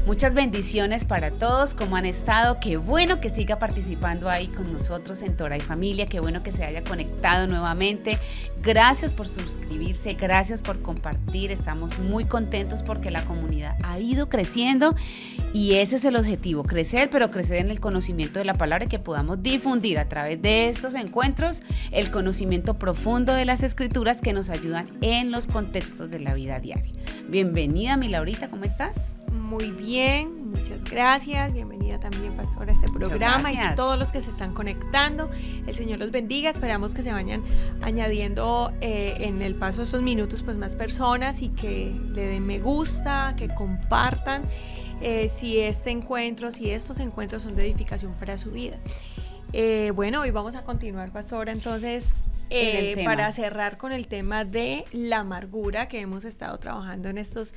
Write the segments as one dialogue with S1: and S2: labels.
S1: Muchas bendiciones para todos, ¿cómo han estado? Qué bueno que siga participando ahí con nosotros en Torah y Familia, qué bueno que se haya conectado nuevamente. Gracias por suscribirse, gracias por compartir, estamos muy contentos porque la comunidad ha ido creciendo y ese es el objetivo, crecer, pero crecer en el conocimiento de la palabra y que podamos difundir a través de estos encuentros el conocimiento profundo de las escrituras que nos ayudan en los contextos de la vida diaria. Bienvenida, mi Laurita, ¿cómo estás?
S2: Muy bien, muchas gracias. Bienvenida también, pastora, a este programa y a todos los que se están conectando. El Señor los bendiga. Esperamos que se vayan añadiendo en el paso de estos minutos pues más personas y que le den me gusta, que compartan si estos encuentros son de edificación para su vida. Bueno, hoy vamos a continuar, pastora, entonces para cerrar con el tema de la amargura que hemos estado trabajando en estos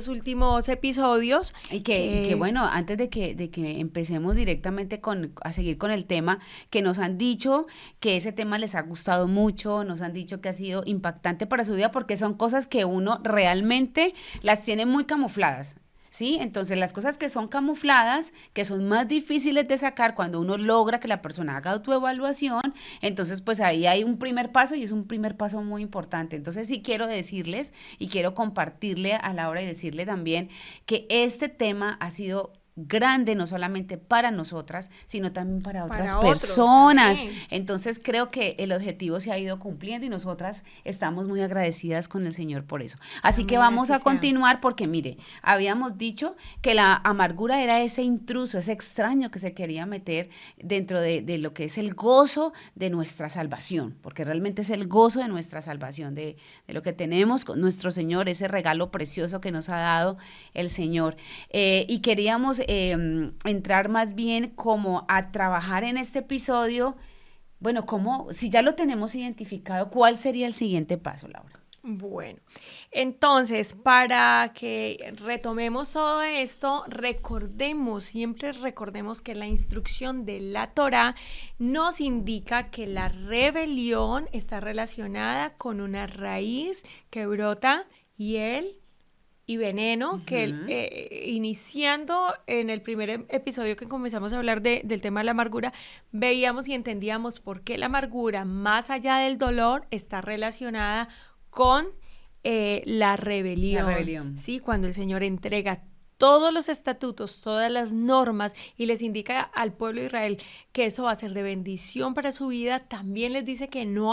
S2: últimos episodios.
S1: Y que bueno, antes de que empecemos directamente a seguir con el tema, que nos han dicho que ese tema les ha gustado mucho, nos han dicho que ha sido impactante para su vida porque son cosas que uno realmente las tiene muy camufladas. ¿Sí? Entonces las cosas que son camufladas, que son más difíciles de sacar cuando uno logra que la persona haga autoevaluación, entonces pues ahí hay un primer paso y es un primer paso muy importante. Entonces sí quiero decirles y quiero compartirle a Laura y decirle también que este tema ha sido grande, no solamente para nosotras, sino también para otras personas. Entonces creo que el objetivo se ha ido cumpliendo y nosotras estamos muy agradecidas con el Señor por eso. Así que vamos a continuar porque mire, habíamos dicho que la amargura era ese intruso, ese extraño que se quería meter dentro de lo que es el gozo de nuestra salvación, porque realmente es el gozo de nuestra salvación, de lo que tenemos con nuestro Señor, ese regalo precioso que nos ha dado el Señor. Y queríamos entrar más bien como a trabajar en este episodio, bueno, si ya lo tenemos identificado, ¿cuál sería el siguiente paso, Laura?
S2: Bueno, entonces, para que retomemos todo esto, siempre recordemos que la instrucción de la Torá nos indica que la rebelión está relacionada con una raíz que brota hiel y veneno, que iniciando en el primer episodio que comenzamos a hablar del tema de la amargura, veíamos y entendíamos por qué la amargura, más allá del dolor, está relacionada con la rebelión.
S1: La rebelión.
S2: Sí, cuando el Señor entrega todos los estatutos, todas las normas y les indica al pueblo de Israel que eso va a ser de bendición para su vida, también les dice que no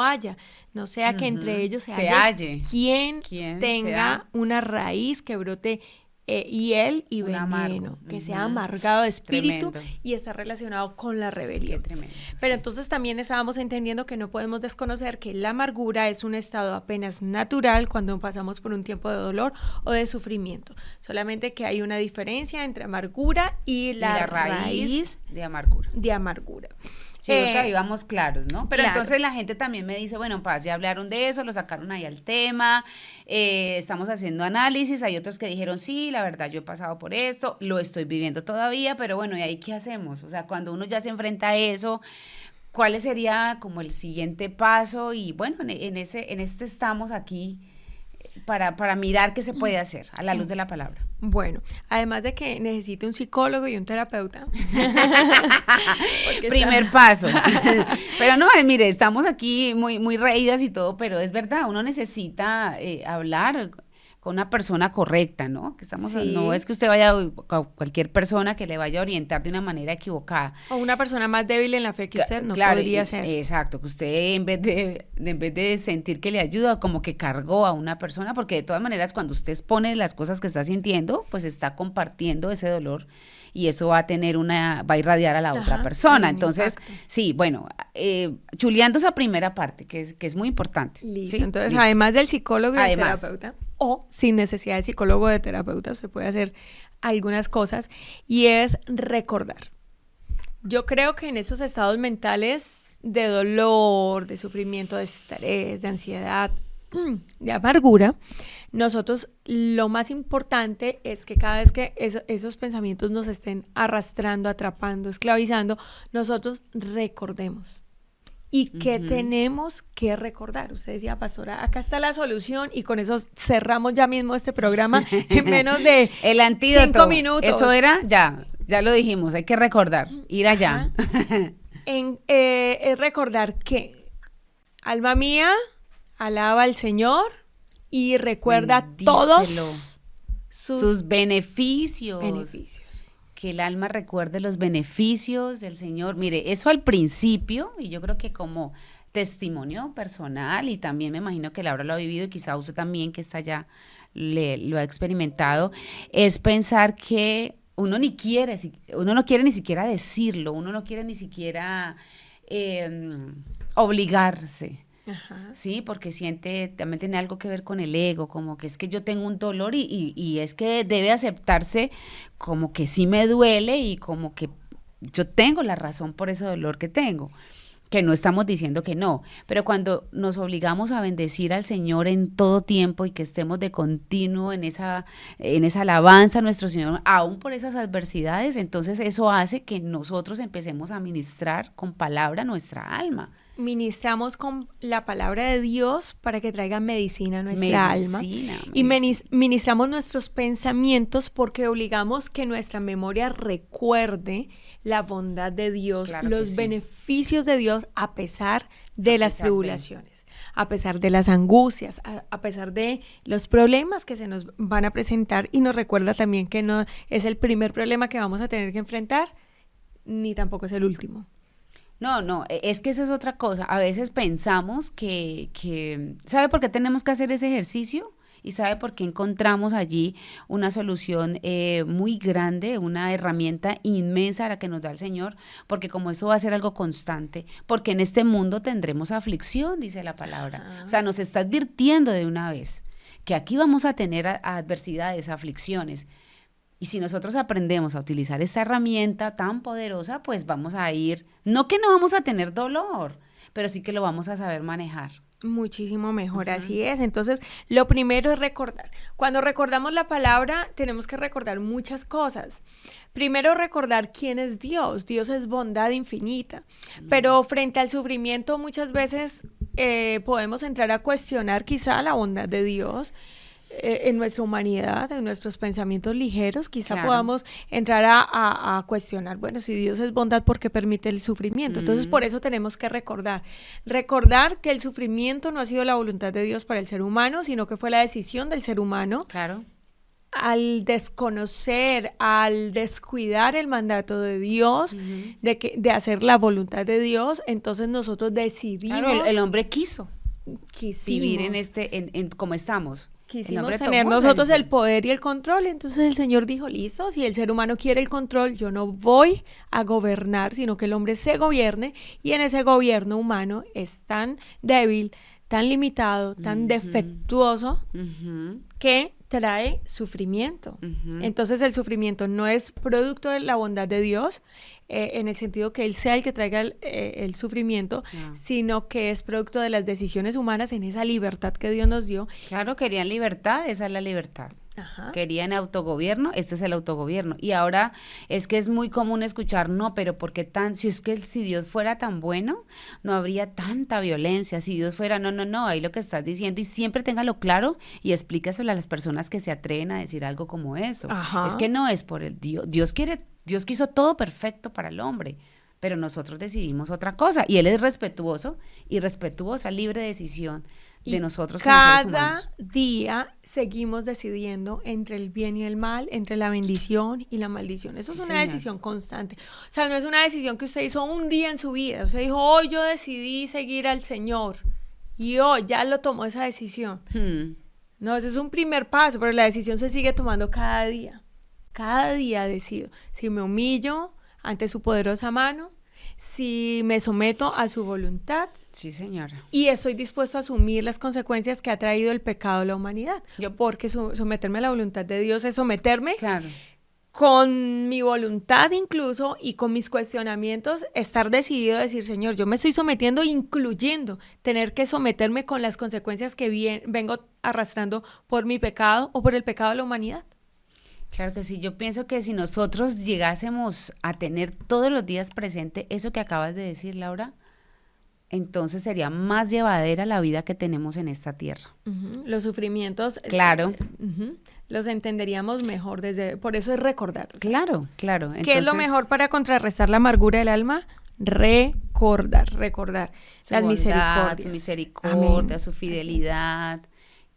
S2: sea que entre ellos se halle quien tenga una raíz que brote hiel y veneno, que sea amargado de espíritu. Tremendo. Y está relacionado con la rebelión.
S1: Tremendo,
S2: pero entonces también estábamos entendiendo que no podemos desconocer que la amargura es un estado apenas natural cuando pasamos por un tiempo de dolor o de sufrimiento. Solamente que hay una diferencia entre amargura y la raíz
S1: de amargura. Sí, que ahí vamos claros, ¿no? Pero claro. Entonces la gente también me dice, bueno, ya hablaron de eso, lo sacaron ahí al tema, estamos haciendo análisis, hay otros que dijeron, sí, la verdad yo he pasado por esto, lo estoy viviendo todavía, pero bueno, ¿y ahí qué hacemos? O sea, cuando uno ya se enfrenta a eso, ¿cuál sería como el siguiente paso? Y bueno, en este estamos aquí para mirar qué se puede hacer a la luz de la palabra.
S2: Bueno, además de que necesite un psicólogo y un terapeuta.
S1: Primer paso. Pero no, mire, estamos aquí muy, muy reídas y todo, pero es verdad, uno necesita hablar con una persona correcta, ¿no? No es que usted vaya a cualquier persona que le vaya a orientar de una manera equivocada.
S2: O una persona más débil en la fe que usted podría ser.
S1: Exacto, que usted en vez de sentir que le ayuda, como que cargó a una persona, porque de todas maneras cuando usted expone las cosas que está sintiendo, pues está compartiendo ese dolor y eso va a irradiar a la otra persona. Entonces, sí, bueno, chuleando esa primera parte, que es muy importante.
S2: Listo,
S1: ¿sí?
S2: Entonces, además del psicólogo y del terapeuta, o sin necesidad de psicólogo o de terapeuta, se puede hacer algunas cosas, y es recordar. Yo creo que en esos estados mentales de dolor, de sufrimiento, de estrés, de ansiedad, de amargura, nosotros lo más importante es que cada vez que esos pensamientos nos estén arrastrando, atrapando, esclavizando, nosotros recordemos y que tenemos que recordar. Usted decía, pastora, acá está la solución y con eso cerramos ya mismo este programa en menos de
S1: el antídoto,
S2: 5 minutos.
S1: Eso era, ya lo dijimos, hay que recordar, ir allá.
S2: Es recordar que, alma mía, alaba al Señor y recuerda
S1: Bendícelo.
S2: todos
S1: sus beneficios.
S2: beneficios.
S1: Que el alma recuerde los beneficios del Señor. Mire, eso al principio, y yo creo que como testimonio personal, y también me imagino que Laura lo ha vivido, y quizá usted también que está allá lo ha experimentado, es pensar que uno no quiere ni siquiera decirlo, uno no quiere ni siquiera obligarse.
S2: Ajá.
S1: Sí, porque también tiene algo que ver con el ego, como que es que yo tengo un dolor y es que debe aceptarse como que sí me duele y como que yo tengo la razón por ese dolor que tengo, que no estamos diciendo que no, pero cuando nos obligamos a bendecir al Señor en todo tiempo y que estemos de continuo en esa alabanza a nuestro Señor, aún por esas adversidades, entonces eso hace que nosotros empecemos a ministrar con palabra nuestra alma.
S2: Ministramos con la palabra de Dios para que traiga medicina a nuestra alma. Y ministramos nuestros pensamientos porque obligamos que nuestra memoria recuerde la bondad de Dios, claro, los beneficios de Dios a pesar de las tribulaciones, a pesar de las angustias, a pesar de los problemas que se nos van a presentar, y nos recuerda también que no es el primer problema que vamos a tener que enfrentar, ni tampoco es el último.
S1: No, es que esa es otra cosa. A veces pensamos que ¿sabe por qué tenemos que hacer ese ejercicio? ¿Y sabe por qué encontramos allí una solución muy grande, una herramienta inmensa a la que nos da el Señor? Porque como eso va a ser algo constante, porque en este mundo tendremos aflicción, dice la palabra. O sea, nos está advirtiendo de una vez que aquí vamos a tener adversidades, aflicciones. Y si nosotros aprendemos a utilizar esta herramienta tan poderosa, pues vamos a ir, no que no vamos a tener dolor, pero sí que lo vamos a saber manejar.
S2: Muchísimo mejor, así es. Entonces, lo primero es recordar. Cuando recordamos la palabra, tenemos que recordar muchas cosas. Primero, recordar quién es Dios. Dios es bondad infinita. Pero frente al sufrimiento, muchas veces podemos entrar a cuestionar quizá la bondad de Dios. En nuestra humanidad, en nuestros pensamientos ligeros, quizá podamos entrar a cuestionar, bueno, si Dios es bondad, ¿por qué permite el sufrimiento? Entonces, por eso tenemos que recordar que el sufrimiento no ha sido la voluntad de Dios para el ser humano, sino que fue la decisión del ser humano.
S1: Claro.
S2: Al desconocer, al descuidar el mandato de Dios, de hacer la voluntad de Dios, entonces nosotros decidimos.
S1: Claro, el hombre quisimos vivir en como estamos.
S2: Quisimos tener nosotros el poder y el control, entonces el Señor dijo, listo, si el ser humano quiere el control, yo no voy a gobernar, sino que el hombre se gobierne, y en ese gobierno humano es tan débil, tan limitado, tan defectuoso, que trae sufrimiento. Entonces el sufrimiento no es producto de la bondad de Dios, en el sentido que Él sea el que traiga el sufrimiento, sino que es producto de las decisiones humanas en esa libertad que Dios nos dio.
S1: Claro, querían libertad, esa es la libertad. Ajá. Querían autogobierno, este es el autogobierno. Y ahora es que es muy común escuchar, no, pero ¿por qué si Dios fuera tan bueno, no habría tanta violencia? Si Dios fuera, no, ahí lo que estás diciendo, y siempre téngalo claro y explícaselo a las personas que se atreven a decir algo como eso. Ajá. Es que no es por el Dios, Dios quiso todo perfecto para el hombre, pero nosotros decidimos otra cosa, y Él es respetuoso y respetuosa, libre decisión de nosotros como seres humanos.
S2: Cada día seguimos decidiendo entre el bien y el mal, entre la bendición y la maldición. Eso es una decisión constante. O sea, no es una decisión que usted hizo un día en su vida. Usted dijo, hoy yo decidí seguir al Señor, y hoy ya lo tomó esa decisión. No, ese es un primer paso, pero la decisión se sigue tomando cada día. Cada día decido si me humillo ante su poderosa mano, si me someto a su voluntad.
S1: Sí, señora.
S2: Y estoy dispuesto a asumir las consecuencias que ha traído el pecado a la humanidad. Porque someterme a la voluntad de Dios es someterme con mi voluntad incluso, y con mis cuestionamientos, estar decidido a decir, Señor, yo me estoy sometiendo, incluyendo tener que someterme con las consecuencias que vengo arrastrando por mi pecado o por el pecado de la humanidad.
S1: Claro que sí, yo pienso que si nosotros llegásemos a tener todos los días presente eso que acabas de decir, Laura, entonces sería más llevadera la vida que tenemos en esta tierra.
S2: Los sufrimientos,
S1: claro,
S2: los entenderíamos mejor por eso es recordar.
S1: Claro, claro.
S2: Entonces, ¿qué es lo mejor para contrarrestar la amargura del alma? Recordar las
S1: bondad,
S2: misericordias.
S1: Su misericordia,
S2: Amén.
S1: su fidelidad,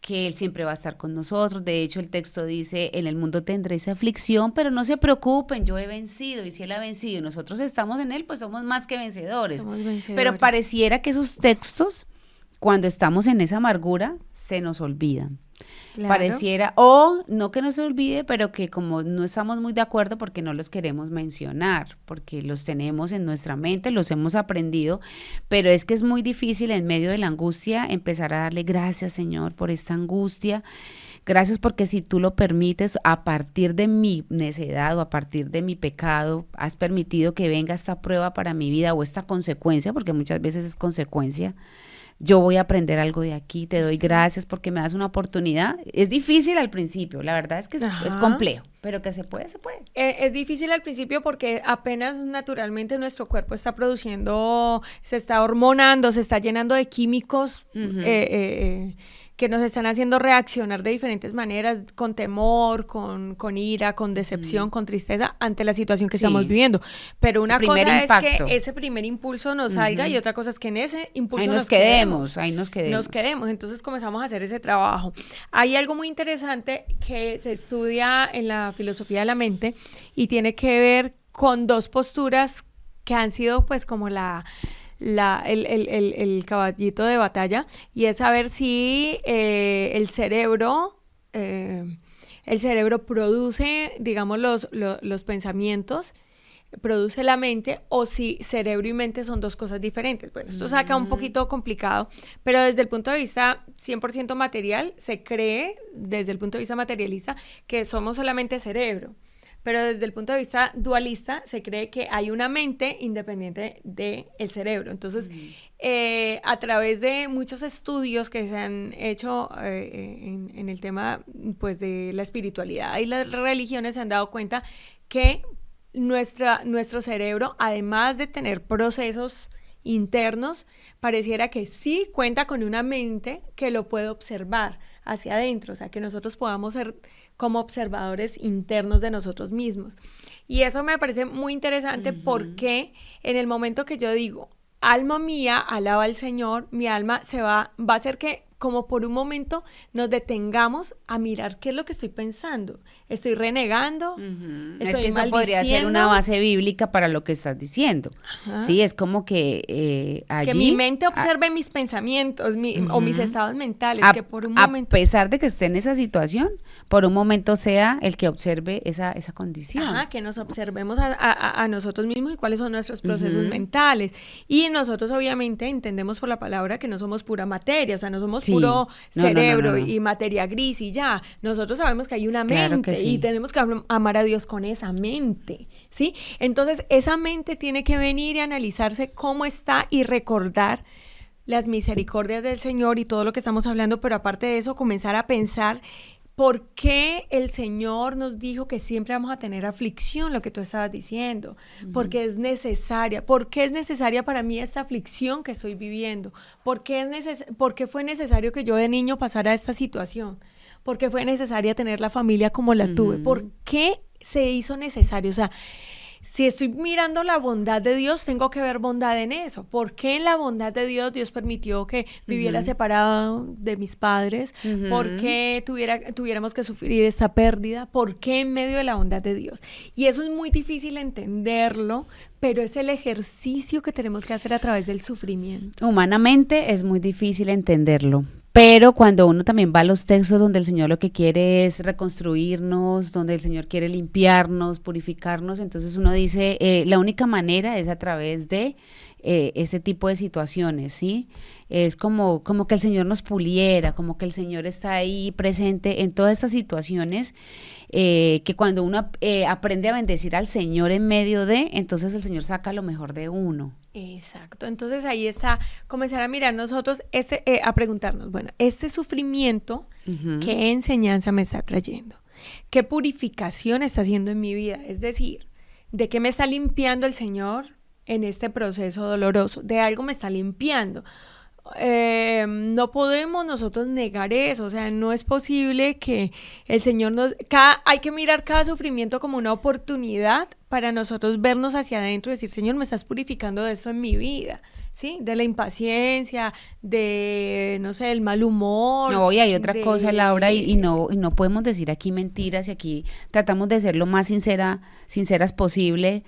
S1: que Él siempre va a estar con nosotros. De hecho, el texto dice, en el mundo tendréis aflicción, pero no se preocupen, yo he vencido, y si Él ha vencido y nosotros estamos en Él, pues somos más que vencedores.
S2: Somos vencedores.
S1: Pero pareciera que esos textos, cuando estamos en esa amargura, se nos olvidan. Claro. Pareciera, o no que no se olvide, pero que como no estamos muy de acuerdo porque no los queremos mencionar, porque los tenemos en nuestra mente, los hemos aprendido, pero es que es muy difícil en medio de la angustia empezar a darle gracias, Señor, por esta angustia. Gracias porque si tú lo permites, a partir de mi necedad o a partir de mi pecado, has permitido que venga esta prueba para mi vida o esta consecuencia, porque muchas veces es consecuencia. Yo voy a aprender algo de aquí, te doy gracias porque me das una oportunidad. Es difícil al principio, la verdad es que es complejo, pero que se puede, se puede.
S2: Es difícil al principio porque apenas naturalmente nuestro cuerpo está produciendo, se está hormonando, se está llenando de químicos que nos están haciendo reaccionar de diferentes maneras, con temor, con ira, con decepción, con tristeza ante la situación que estamos viviendo. Pero una cosa es que ese primer impulso nos salga y otra cosa es que en ese impulso
S1: ahí nos quedemos.
S2: Nos quedemos, entonces comenzamos a hacer ese trabajo. Hay algo muy interesante que se estudia en la filosofía de la mente y tiene que ver con dos posturas que han sido pues como el caballito de batalla, y es saber si el cerebro produce, digamos, los pensamientos, produce la mente, o si cerebro y mente son dos cosas diferentes. Bueno, esto saca un poquito complicado, pero desde el punto de vista 100% material, se cree, desde el punto de vista materialista, que somos solamente cerebro. Pero desde el punto de vista dualista se cree que hay una mente independiente del cerebro. Entonces, a través de muchos estudios que se han hecho en el tema pues, de la espiritualidad y las religiones, se han dado cuenta que nuestro cerebro, además de tener procesos internos, pareciera que sí cuenta con una mente que lo puede observar hacia adentro, o sea, que nosotros podamos ser como observadores internos de nosotros mismos. Y eso me parece muy interesante porque en el momento que yo digo, alma mía, alaba al Señor, mi alma va a hacer que como por un momento nos detengamos a mirar qué es lo que estoy pensando. ¿Estoy renegando? ¿Estoy
S1: es que eso
S2: maldiciendo?
S1: podría ser una base bíblica para lo que estás diciendo. Sí, es como que allí...
S2: Que mi mente observe mis pensamientos o mis estados mentales, que por un momento...
S1: A pesar de que esté en esa situación, por un momento sea el que observe esa condición.
S2: Que nos observemos a nosotros mismos y cuáles son nuestros procesos mentales. Y nosotros obviamente entendemos por la palabra que no somos pura materia, o sea, no somos puro cerebro y materia gris y ya. Nosotros sabemos que hay una mente y tenemos que amar a Dios con esa mente, ¿sí? Entonces, esa mente tiene que venir y analizarse cómo está y recordar las misericordias del Señor y todo lo que estamos hablando, pero aparte de eso, comenzar a pensar por qué el Señor nos dijo que siempre vamos a tener aflicción, lo que tú estabas diciendo, porque es necesaria. ¿Por qué es necesaria para mí esta aflicción que estoy viviendo? ¿Por qué fue necesario que yo de niño pasara esta situación? ¿Por qué fue necesaria tener la familia como la tuve? ¿Por qué se hizo necesario? O sea, si estoy mirando la bondad de Dios, tengo que ver bondad en eso. ¿Por qué en la bondad de Dios permitió que viviera separado de mis padres? ¿Por qué tuviéramos que sufrir esta pérdida? ¿Por qué en medio de la bondad de Dios? Y eso es muy difícil entenderlo, pero es el ejercicio que tenemos que hacer a través del sufrimiento.
S1: Humanamente es muy difícil entenderlo. Pero cuando uno también va a los textos donde el Señor lo que quiere es reconstruirnos, donde el Señor quiere limpiarnos, purificarnos, entonces uno dice, la única manera es a través de este tipo de situaciones, ¿sí? Es como que el Señor nos puliera, como que el Señor está ahí presente en todas estas situaciones, que cuando uno aprende a bendecir al Señor en medio de, entonces el Señor saca lo mejor de uno.
S2: Exacto, entonces ahí está, comenzar a mirar nosotros, a preguntarnos, bueno, este sufrimiento, ¿qué enseñanza me está trayendo? ¿Qué purificación está haciendo en mi vida? Es decir, ¿de qué me está limpiando el Señor? en este proceso doloroso, de algo me está limpiando. No podemos nosotros negar eso, o sea, no es posible que el Señor hay que mirar cada sufrimiento como una oportunidad para nosotros vernos hacia adentro y decir, Señor, me estás purificando de esto en mi vida, ¿sí? De la impaciencia, de, no sé, del mal humor.
S1: No, y hay otra cosa, Laura, y no podemos decir aquí mentiras, y aquí tratamos de ser lo más sinceras posibles,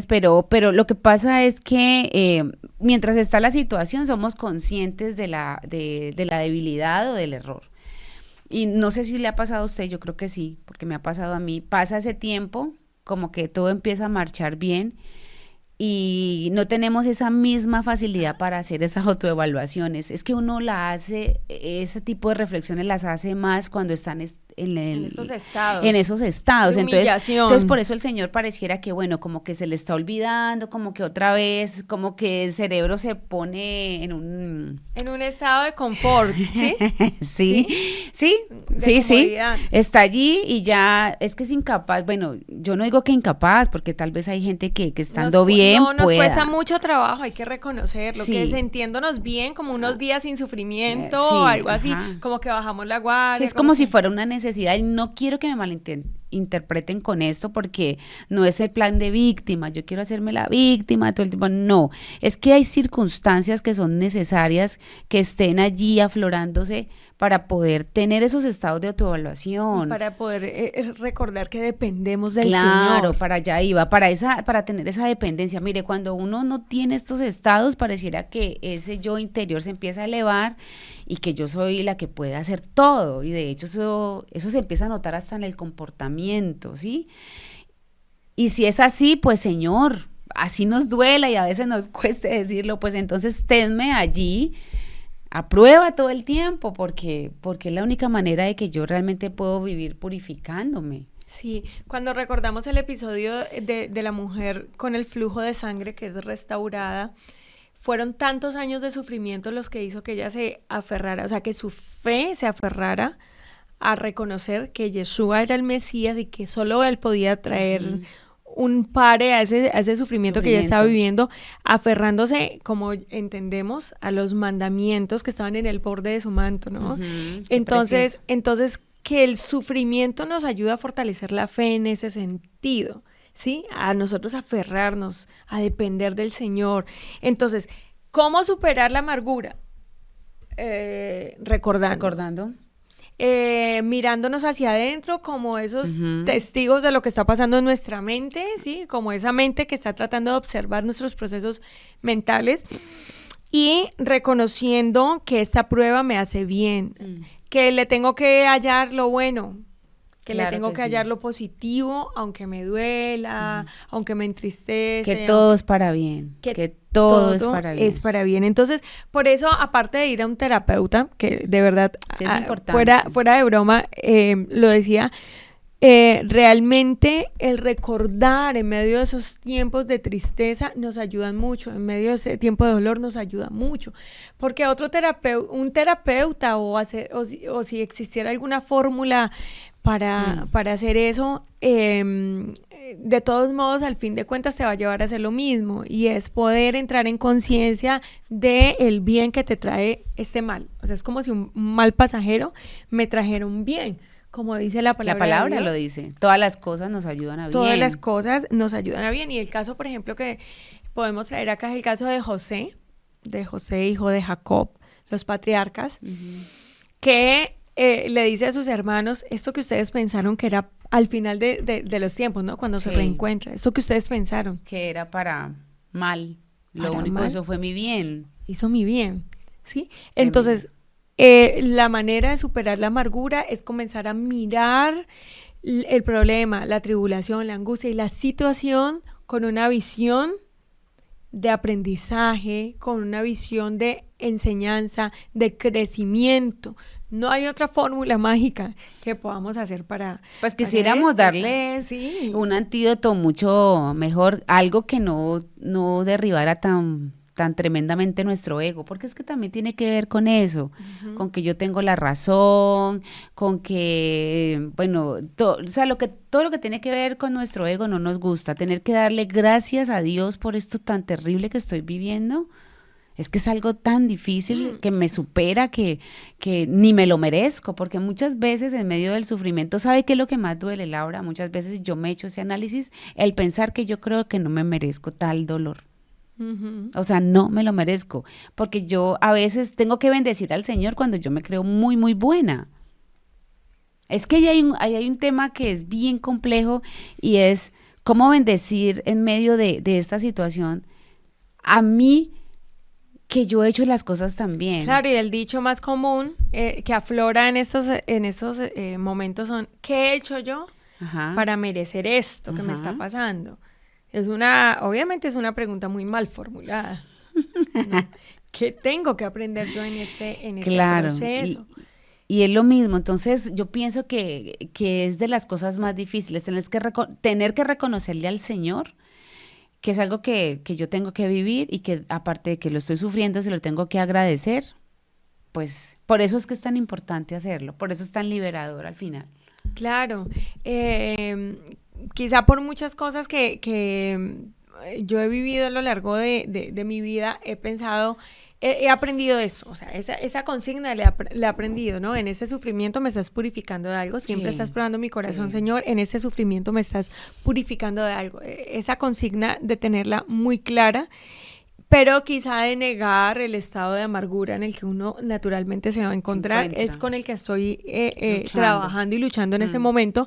S1: pero lo que pasa es que mientras está la situación somos conscientes de la debilidad o del error. Y no sé si le ha pasado a usted, yo creo que sí, porque me ha pasado a mí. Pasa ese tiempo, como que todo empieza a marchar bien, y no tenemos esa misma facilidad para hacer esas autoevaluaciones. Es que uno ese tipo de reflexiones las hace más cuando están en
S2: esos estados.
S1: En esos estados.
S2: De
S1: Entonces por eso el Señor pareciera que, bueno, como que se le está olvidando, como que otra vez, como que el cerebro se pone en un
S2: estado de confort, ¿sí?
S1: Sí. Está allí y ya es que es incapaz. Bueno, yo no digo que incapaz, porque tal vez hay gente que estando bien
S2: nos
S1: pueda.
S2: Cuesta mucho trabajo, hay que reconocerlo,
S1: Sí.
S2: que sintiéndonos bien, como unos días sin sufrimiento, algo así, como que bajamos la guardia.
S1: Sí, es como si fuera una necesidad, y no quiero que me malinterpreten con esto, porque no es el plan de víctima, yo quiero hacerme la víctima todo el tiempo, no, es que hay circunstancias que son necesarias que estén allí aflorándose para poder tener esos estados de autoevaluación.
S2: Y para poder recordar que dependemos del Señor.
S1: Claro, para allá iba, para tener esa dependencia. Mire, cuando uno no tiene estos estados, pareciera que ese yo interior se empieza a elevar y que yo soy la que puede hacer todo, y de hecho eso se empieza a notar hasta en el comportamiento, ¿sí? Y si es así, pues Señor, así nos duela y a veces nos cueste decirlo, pues entonces tenme allí a prueba todo el tiempo, porque es la única manera de que yo realmente puedo vivir purificándome.
S2: Sí, cuando recordamos el episodio de la mujer con el flujo de sangre que es restaurada, fueron tantos años de sufrimiento los que hizo que ella se aferrara, o sea, que su fe se aferrara a reconocer que Yeshua era el Mesías y que solo él podía traer un pare a ese sufrimiento que ella estaba viviendo, aferrándose, como entendemos, a los mandamientos que estaban en el borde de su manto, ¿no? Entonces, que el sufrimiento nos ayuda a fortalecer la fe en ese sentido, ¿sí? A nosotros aferrarnos, a depender del Señor. Entonces, ¿cómo superar la amargura? Recordando. Mirándonos hacia adentro como esos testigos de lo que está pasando en nuestra mente, ¿sí? Como esa mente que está tratando de observar nuestros procesos mentales, y reconociendo que esta prueba me hace bien, que le tengo que hallar lo bueno, que le tengo que hallar lo positivo, aunque me duela, aunque me entristece.
S1: Que todo es para bien, que todo es para bien.
S2: Es para bien. Entonces, por eso, aparte de ir a un terapeuta, que de verdad,
S1: sí, es importante.
S2: Fuera de broma, lo decía, realmente el recordar en medio de esos tiempos de tristeza nos ayudan mucho, en medio de ese tiempo de dolor nos ayuda mucho, porque un terapeuta o si existiera alguna fórmula para hacer eso, de todos modos, al fin de cuentas te va a llevar a hacer lo mismo, y es poder entrar en conciencia del bien que te trae este mal. O sea, es como si un mal pasajero me trajera un bien, como dice la palabra.
S1: La palabra lo dice, todas las cosas nos ayudan a bien.
S2: Todas las cosas nos ayudan a bien, y el caso, por ejemplo, que podemos traer acá es el caso de José, hijo de Jacob, los patriarcas, que le dice a sus hermanos, esto que ustedes pensaron que era al final de los tiempos, ¿no? Cuando se reencuentra, esto que ustedes pensaron.
S1: Que era para mal, lo único que hizo fue mi bien.
S2: Hizo mi bien, ¿sí? Entonces, la manera de superar la amargura es comenzar a mirar el problema, la tribulación, la angustia y la situación con una visión de aprendizaje, con una visión de enseñanza, de crecimiento. No hay otra fórmula mágica que podamos hacer para...
S1: Pues quisiéramos darles un antídoto mucho mejor, algo que no derribara tan tan tremendamente nuestro ego, porque es que también tiene que ver con eso, con que yo tengo la razón, con que, bueno, todo lo que tiene que ver con nuestro ego no nos gusta, tener que darle gracias a Dios por esto tan terrible que estoy viviendo. Es que es algo tan difícil que me supera, que ni me lo merezco, porque muchas veces en medio del sufrimiento, ¿sabe qué es lo que más duele, Laura? Muchas veces yo me echo ese análisis, el pensar que yo creo que no me merezco tal dolor. O sea, no me lo merezco, porque yo a veces tengo que bendecir al Señor cuando yo me creo muy, muy buena. Es que ahí hay un tema que es bien complejo y es cómo bendecir en medio de esta situación a mí, que yo he hecho las cosas también.
S2: Claro, y el dicho más común que aflora en estos momentos son, ¿qué he hecho yo para merecer esto que me está pasando? Obviamente es una pregunta muy mal formulada, ¿no? ¿Qué tengo que aprender yo en este proceso?
S1: Y es lo mismo, entonces yo pienso que es de las cosas más difíciles, tener que reconocerle al Señor que es algo que yo tengo que vivir y que aparte de que lo estoy sufriendo, se lo tengo que agradecer, pues por eso es que es tan importante hacerlo, por eso es tan liberador al final.
S2: Claro, quizá por muchas cosas que yo he vivido a lo largo de mi vida, he pensado, he aprendido eso, o sea, esa consigna la he aprendido, ¿no? En este sufrimiento me estás purificando de algo, siempre estás probando mi corazón, Señor, en este sufrimiento me estás purificando de algo. Esa consigna de tenerla muy clara, pero quizá de negar el estado de amargura en el que uno naturalmente se va a encontrar, es con el que estoy trabajando y luchando en ese momento.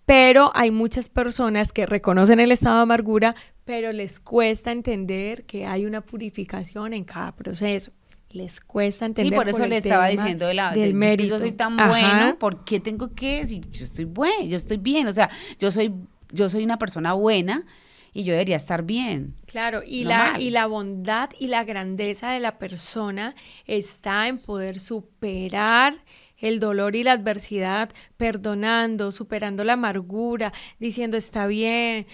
S2: Pero hay muchas personas que reconocen el estado de amargura, pero les cuesta entender que hay una purificación en cada proceso. Les cuesta entender.
S1: Sí, por eso le estaba diciendo
S2: del mérito.
S1: Yo soy tan bueno, ¿por qué tengo que? Si yo estoy yo estoy bien, o sea, yo soy una persona buena y yo debería estar bien.
S2: Claro, y la bondad y la grandeza de la persona está en poder superar el dolor y la adversidad, perdonando, superando la amargura, diciendo está bien,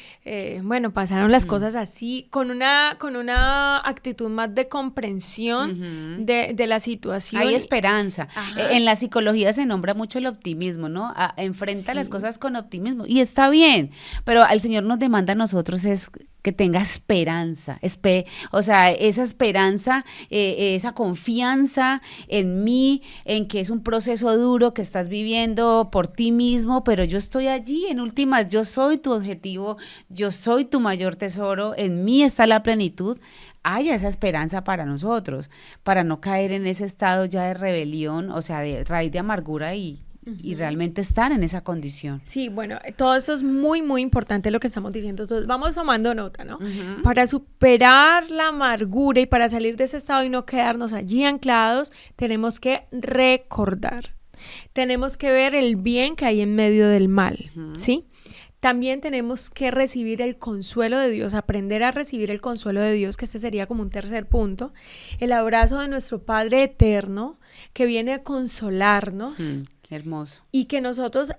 S2: bueno, pasaron las cosas así, con una actitud más de comprensión de la situación.
S1: Hay esperanza. En la psicología se nombra mucho el optimismo, ¿no? Enfrenta las cosas con optimismo y está bien, pero el Señor nos demanda a nosotros es que tenga esperanza, o sea, esa esperanza, esa confianza en mí, en que es un proceso duro que estás viviendo por ti mismo, pero yo estoy allí, en últimas, yo soy tu objetivo, yo soy tu mayor tesoro, en mí está la plenitud. Haya esa esperanza para nosotros, para no caer en ese estado ya de rebelión, o sea, de raíz de amargura y realmente estar en esa condición.
S2: Sí, bueno, todo eso es muy, muy importante lo que estamos diciendo. Entonces, vamos tomando nota, ¿no? Para superar la amargura y para salir de ese estado y no quedarnos allí anclados, tenemos que recordar. Tenemos que ver el bien que hay en medio del mal, ¿sí? También tenemos que recibir el consuelo de Dios, aprender a recibir el consuelo de Dios, que este sería como un tercer punto. El abrazo de nuestro Padre eterno, que viene a consolarnos.
S1: Qué hermoso.
S2: Y que nosotros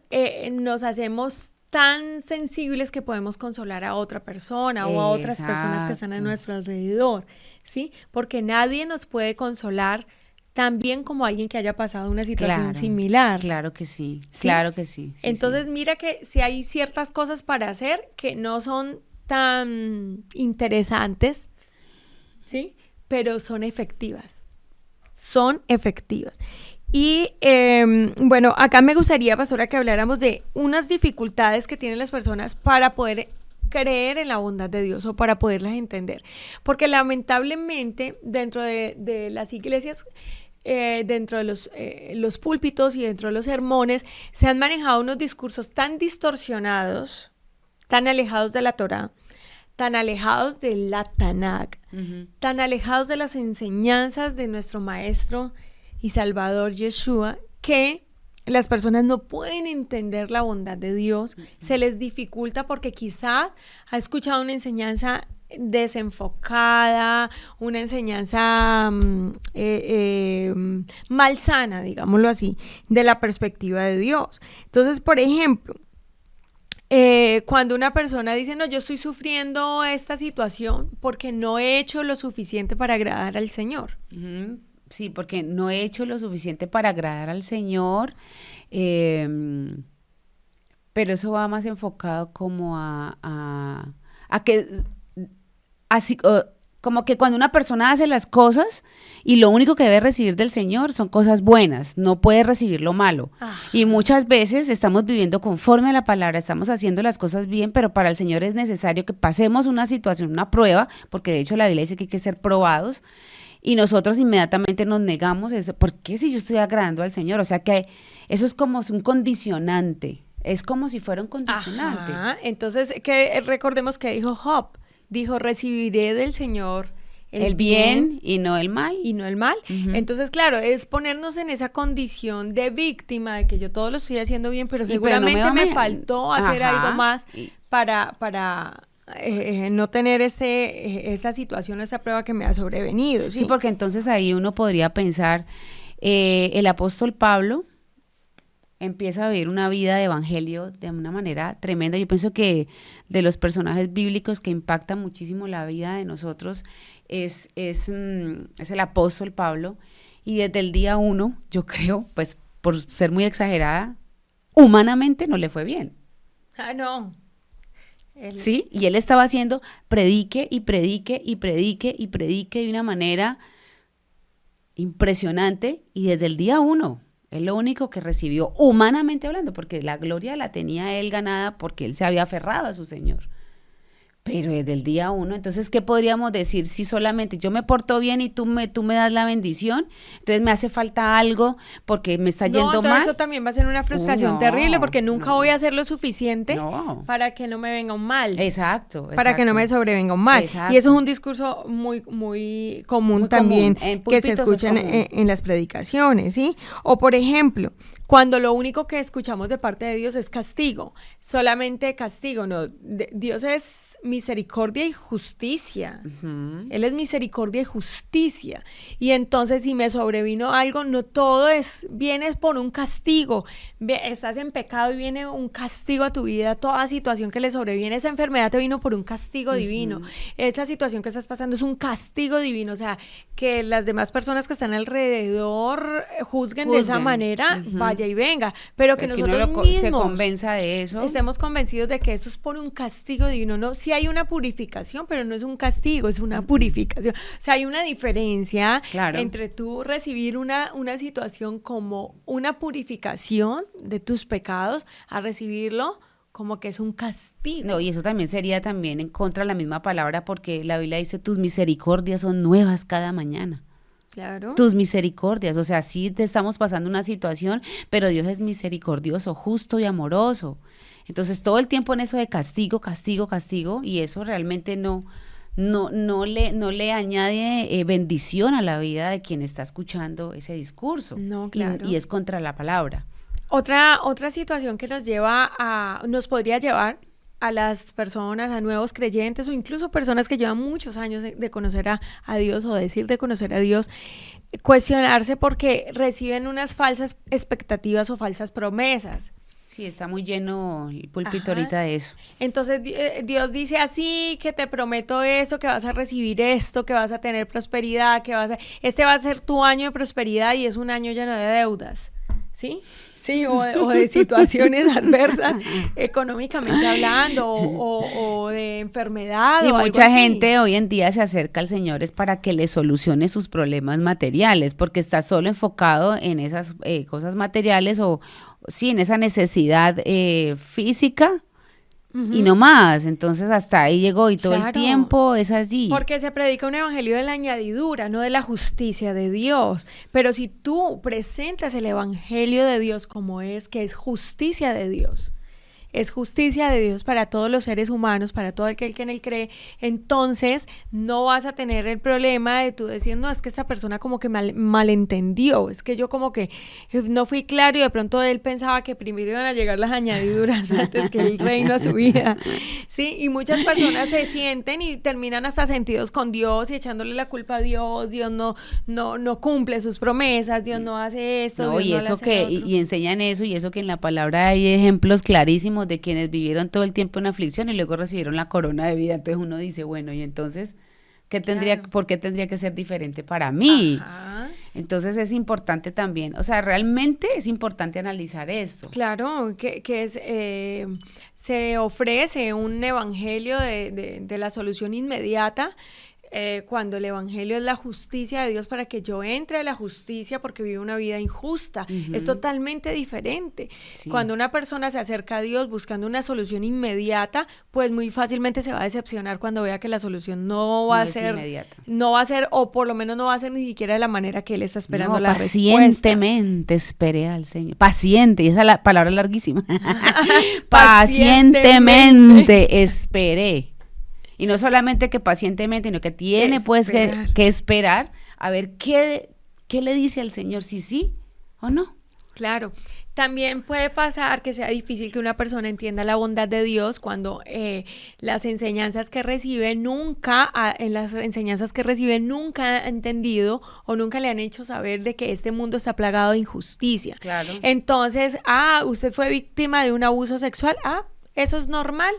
S2: nos hacemos tan sensibles que podemos consolar a otra persona o a otras personas que están a nuestro alrededor, ¿sí? Porque nadie nos puede consolar tan bien como alguien que haya pasado una situación similar.
S1: Claro que sí, claro que sí.
S2: Entonces, mira que si hay ciertas cosas para hacer que no son tan interesantes, ¿sí? Pero son efectivas. Son efectivas. Y bueno, acá me gustaría, pastora, que habláramos de unas dificultades que tienen las personas para poder creer en la bondad de Dios o para poderlas entender. Porque lamentablemente dentro de las iglesias, dentro de los púlpitos y dentro de los sermones, se han manejado unos discursos tan distorsionados, tan alejados de la Torá, tan alejados de la Tanakh, tan alejados de las enseñanzas de nuestro Maestro y Salvador Yeshua, que las personas no pueden entender la bondad de Dios, se les dificulta porque quizá ha escuchado una enseñanza desenfocada, una enseñanza malsana, digámoslo así, de la perspectiva de Dios. Entonces, por ejemplo, Cuando una persona dice, no, yo estoy sufriendo esta situación porque no he hecho lo suficiente para agradar al Señor.
S1: Sí, porque no he hecho lo suficiente para agradar al Señor, pero eso va más enfocado como a que, así, como que cuando una persona hace las cosas y lo único que debe recibir del Señor son cosas buenas, no puede recibir lo malo. Y muchas veces estamos viviendo conforme a la palabra, estamos haciendo las cosas bien, pero para el Señor es necesario que pasemos una situación, una prueba, porque de hecho la Biblia dice que hay que ser probados, y nosotros inmediatamente nos negamos eso. ¿Por qué si yo estoy agradando al Señor? O sea que eso es como un condicionante, es como si fuera un condicionante.
S2: Entonces, que recordemos que dijo Job. Dijo, recibiré del Señor
S1: el bien y no el mal.
S2: Y no el mal. Entonces, claro, es ponernos en esa condición de víctima, de que yo todo lo estoy haciendo bien, pero seguramente no me faltó hacer algo más para no tener esta situación, esta prueba que me ha sobrevenido.
S1: Sí, porque entonces ahí uno podría pensar, el apóstol Pablo empieza a vivir una vida de evangelio de una manera tremenda. Yo pienso que de los personajes bíblicos que impactan muchísimo la vida de nosotros es el apóstol Pablo. Y desde el día 1, yo creo, pues por ser muy exagerada, humanamente no le fue bien.
S2: No.
S1: Sí, y él estaba haciendo predique y predique y predique y predique de una manera impresionante, y desde el día 1 es lo único que recibió humanamente hablando, porque la gloria la tenía él ganada porque él se había aferrado a su Señor. Pero desde el día 1, entonces, ¿qué podríamos decir? Si solamente yo me porto bien y tú me das la bendición, entonces me hace falta algo porque me está yendo mal.
S2: Eso también va a ser una frustración terrible, porque nunca voy a hacer lo suficiente para que no me venga un mal.
S1: Exacto.
S2: Para que no me sobrevenga un mal. Exacto. Y eso es un discurso muy común también, que se escucha en las predicaciones, ¿sí? O, por ejemplo, cuando lo único que escuchamos de parte de Dios es castigo, solamente castigo, no, Dios es misericordia y justicia. Él es misericordia y justicia. Y entonces, si me sobrevino algo, no todo viene por un castigo. Estás en pecado y viene un castigo a tu vida. Toda situación que le sobreviene, esa enfermedad te vino por un castigo divino. Esta situación que estás pasando es un castigo divino. O sea, que las demás personas que están alrededor juzguen de esa manera, vaya y venga. Pero que nosotros mismos
S1: se convenza de eso.
S2: Estemos convencidos de que esto es por un castigo divino. No, sí hay una purificación, pero no es un castigo, es una purificación. O sea, hay una diferencia entre tú recibir una situación como una purificación de tus pecados a recibirlo como que es un castigo.
S1: No, y eso también sería también en contra de la misma palabra, porque la Biblia dice, tus misericordias son nuevas cada mañana.
S2: Claro.
S1: Tus misericordias, o sea, sí te estamos pasando una situación, pero Dios es misericordioso, justo y amoroso. Entonces, todo el tiempo en eso de castigo, castigo, castigo, y eso realmente no le añade bendición a la vida de quien está escuchando ese discurso.
S2: No, claro.
S1: Y es contra la palabra.
S2: Otra situación que nos podría llevar a las personas, a nuevos creyentes o incluso personas que llevan muchos años de conocer a Dios o decir de conocer a Dios, cuestionarse porque reciben unas falsas expectativas o falsas promesas.
S1: Sí, está muy lleno el púlpito ahorita de eso.
S2: Entonces Dios dice así, que te prometo eso, que vas a recibir esto, que vas a tener prosperidad, este va a ser tu año de prosperidad y es un año lleno de deudas, ¿sí? Sí, o de situaciones adversas, económicamente hablando, o de enfermedad.
S1: Y
S2: o
S1: mucha
S2: algo
S1: gente
S2: así.
S1: hoy en día se acerca al Señor es para que le solucione sus problemas materiales, porque está solo enfocado en esas cosas materiales o sí, en esa necesidad física. Y no más, entonces hasta ahí llegó y todo el tiempo es así.
S2: Porque se predica un evangelio de la añadidura, no de la justicia de Dios. Pero si tú presentas el evangelio de Dios como es, que es justicia de Dios, es justicia de Dios para todos los seres humanos, para todo aquel que en él cree, entonces no vas a tener el problema de tú decir, no, es que esta persona como que malentendió, es que yo como que no fui claro y de pronto él pensaba que primero iban a llegar las añadiduras antes que el reino a su vida, ¿sí? Y muchas personas se sienten y terminan hasta sentidos con Dios y echándole la culpa a Dios, Dios no cumple sus promesas, Dios no hace esto,
S1: no,
S2: Dios
S1: y
S2: no
S1: eso
S2: le hace
S1: que,
S2: lo otro.
S1: y enseñan eso, y eso que en la palabra hay ejemplos clarísimos muchísimos de quienes vivieron todo el tiempo en aflicción y luego recibieron la corona de vida. Entonces uno dice, bueno, y entonces, ¿por qué tendría que ser diferente para mí?
S2: Ajá.
S1: Entonces es importante también, o sea, realmente es importante analizar esto.
S2: Claro, se ofrece un evangelio de la solución inmediata, cuando el evangelio es la justicia de Dios para que yo entre a la justicia porque vivo una vida injusta. Es totalmente diferente.
S1: Sí.
S2: Cuando una persona se acerca a Dios buscando una solución inmediata, pues muy fácilmente se va a decepcionar cuando vea que la solución no va a ser
S1: inmediata.
S2: No va a ser, o por lo menos no va a ser ni siquiera de la manera que él está esperando la
S1: pacientemente esperé al Señor. Paciente, y esa es la palabra larguísima. Pacientemente esperé. Y no solamente que pacientemente, sino que tiene pues que esperar a ver qué le dice al Señor, si sí o no.
S2: Claro, también puede pasar que sea difícil que una persona entienda la bondad de Dios cuando las enseñanzas que recibe nunca ha entendido o nunca le han hecho saber de que este mundo está plagado de injusticia.
S1: Claro.
S2: Entonces, usted fue víctima de un abuso sexual, eso es normal.